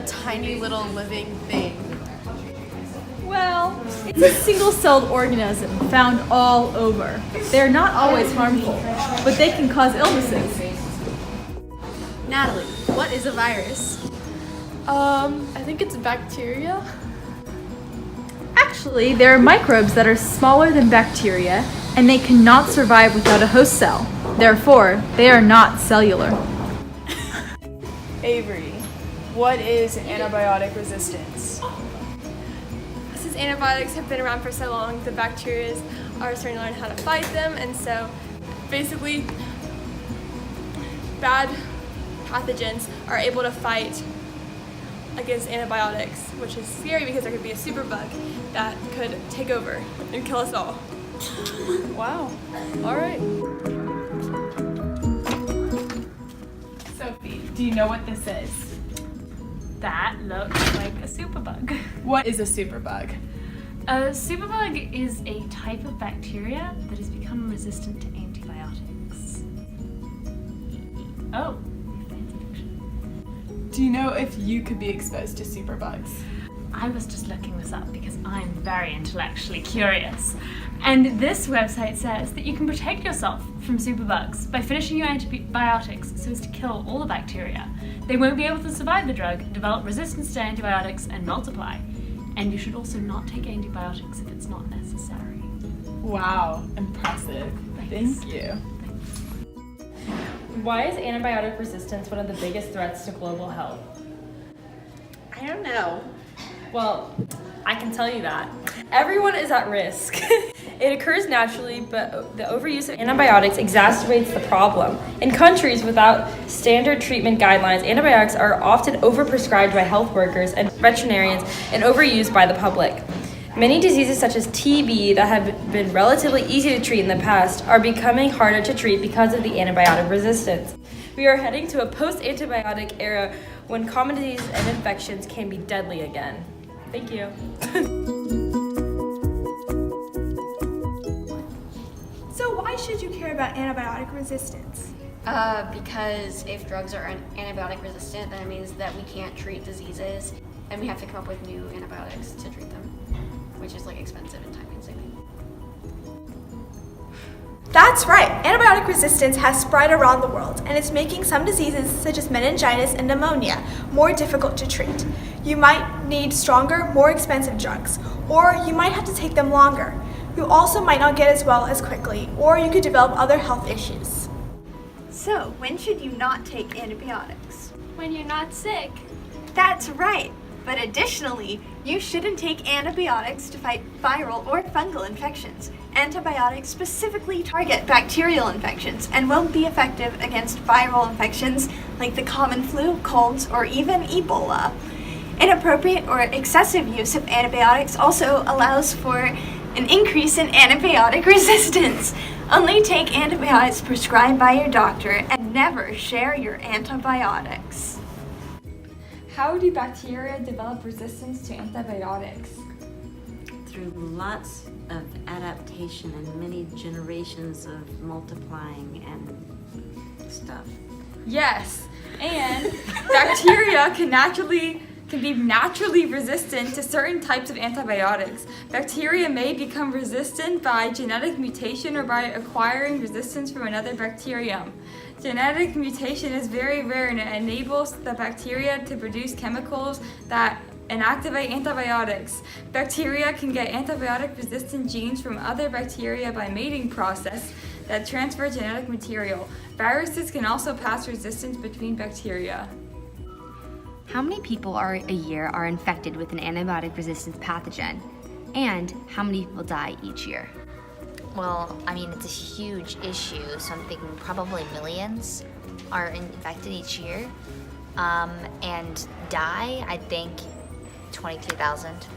tiny little living thing? Well, it's a single-celled organism found all over. They're not always harmful, but they can cause illnesses. Natalie, what is a virus? I think it's bacteria. Actually, there are microbes that are smaller than bacteria, and they cannot survive without a host cell. Therefore, they are not cellular. Avery, what is antibiotic resistance? Since antibiotics have been around for so long, the bacteria are starting to learn how to fight them, and so basically bad pathogens are able to fight against antibiotics, which is scary because there could be a superbug that could take over and kill us all. Wow. All right. Sophie, do you know what this is? That looks like a superbug. What is a superbug? A superbug is a type of bacteria that has become resistant to antibiotics. Oh, fancy fiction. Do you know if you could be exposed to superbugs? I was just looking this up because I'm very intellectually curious. And this website says that you can protect yourself from superbugs by finishing your antibiotics so as to kill all the bacteria. They won't be able to survive the drug, develop resistance to antibiotics, and multiply. And you should also not take antibiotics if it's not necessary. Wow, impressive. Thank you. Why is antibiotic resistance one of the biggest threats to global health? I don't know. Well, I can tell you that. Everyone is at risk. It occurs naturally, but the overuse of antibiotics exacerbates the problem. In countries without standard treatment guidelines, antibiotics are often overprescribed by health workers and veterinarians and overused by the public. Many diseases such as TB that have been relatively easy to treat in the past are becoming harder to treat because of the antibiotic resistance. We are heading to a post-antibiotic era when common diseases and infections can be deadly again. Thank you. So why should you care about antibiotic resistance? Because if drugs are antibiotic resistant, then it means that we can't treat diseases and we have to come up with new antibiotics to treat them, which is like expensive and time consuming. That's right. Antibiotic resistance has spread around the world, and it's making some diseases such as meningitis and pneumonia more difficult to treat. You might need stronger, more expensive drugs, or you might have to take them longer. You also might not get as well as quickly, or you could develop other health issues. So, when should you not take antibiotics? When you're not sick. That's right. But additionally, you shouldn't take antibiotics to fight viral or fungal infections. Antibiotics specifically target bacterial infections and won't be effective against viral infections like the common flu, colds, or even Ebola. Inappropriate or excessive use of antibiotics also allows for an increase in antibiotic resistance. Only take antibiotics prescribed by your doctor and never share your antibiotics. How do bacteria develop resistance to antibiotics? Through lots of adaptation and many generations of multiplying and stuff. Yes, and bacteria can be naturally resistant to certain types of antibiotics. Bacteria may become resistant by genetic mutation or by acquiring resistance from another bacterium. Genetic mutation is very rare and it enables the bacteria to produce chemicals that inactivate antibiotics. Bacteria can get antibiotic-resistant genes from other bacteria by mating process that transfer genetic material. Viruses can also pass resistance between bacteria. How many people a year are infected with an antibiotic-resistant pathogen? And how many people die each year? Well, I mean, it's a huge issue, so I'm thinking probably millions are infected each year. And die, I think 22,000.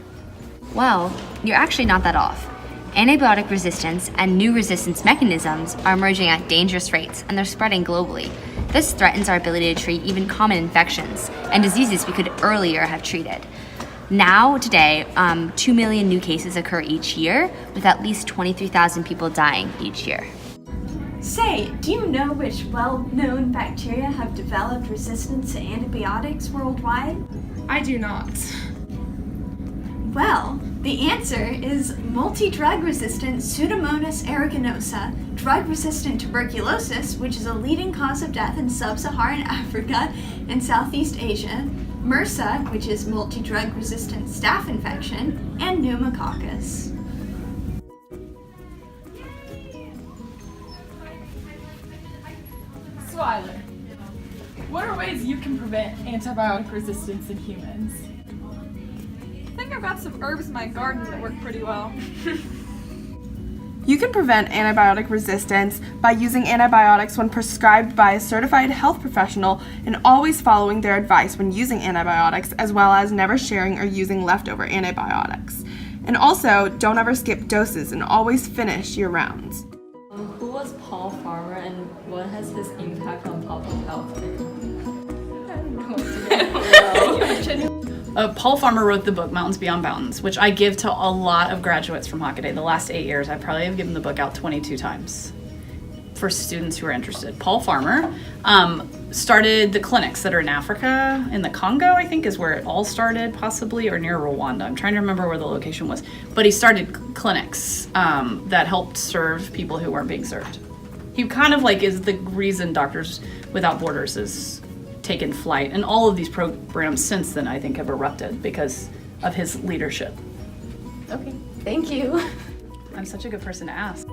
Well, you're actually not that off. Antibiotic resistance and new resistance mechanisms are emerging at dangerous rates, and they're spreading globally. This threatens our ability to treat even common infections and diseases we could earlier have treated. Now, today, 2 million new cases occur each year, with at least 23,000 people dying each year. Say, do you know which well-known bacteria have developed resistance to antibiotics worldwide? I do not. Well, the answer is multi-drug resistant Pseudomonas aeruginosa, drug-resistant tuberculosis, which is a leading cause of death in sub-Saharan Africa and Southeast Asia, MRSA, which is multi-drug resistant staph infection, and pneumococcus. Swiler, what are ways you can prevent antibiotic resistance in humans? I think I've got some herbs in my garden that work pretty well. You can prevent antibiotic resistance by using antibiotics when prescribed by a certified health professional and always following their advice when using antibiotics, as well as never sharing or using leftover antibiotics. And also, don't ever skip doses and always finish your rounds. Who was Paul Farmer and what has his impact on public health? Paul Farmer wrote the book Mountains Beyond Mountains, which I give to a lot of graduates from Hockaday. The last 8 years, I probably have given the book out 22 times for students who are interested. Paul Farmer started the clinics that are in Africa, in the Congo, I think is where it all started, possibly, or near Rwanda. I'm trying to remember where the location was. But he started clinics that helped serve people who weren't being served. He kind of like is the reason Doctors Without Borders is taken flight, and all of these programs since then I think have erupted because of his leadership. Okay, thank you. I'm such a good person to ask.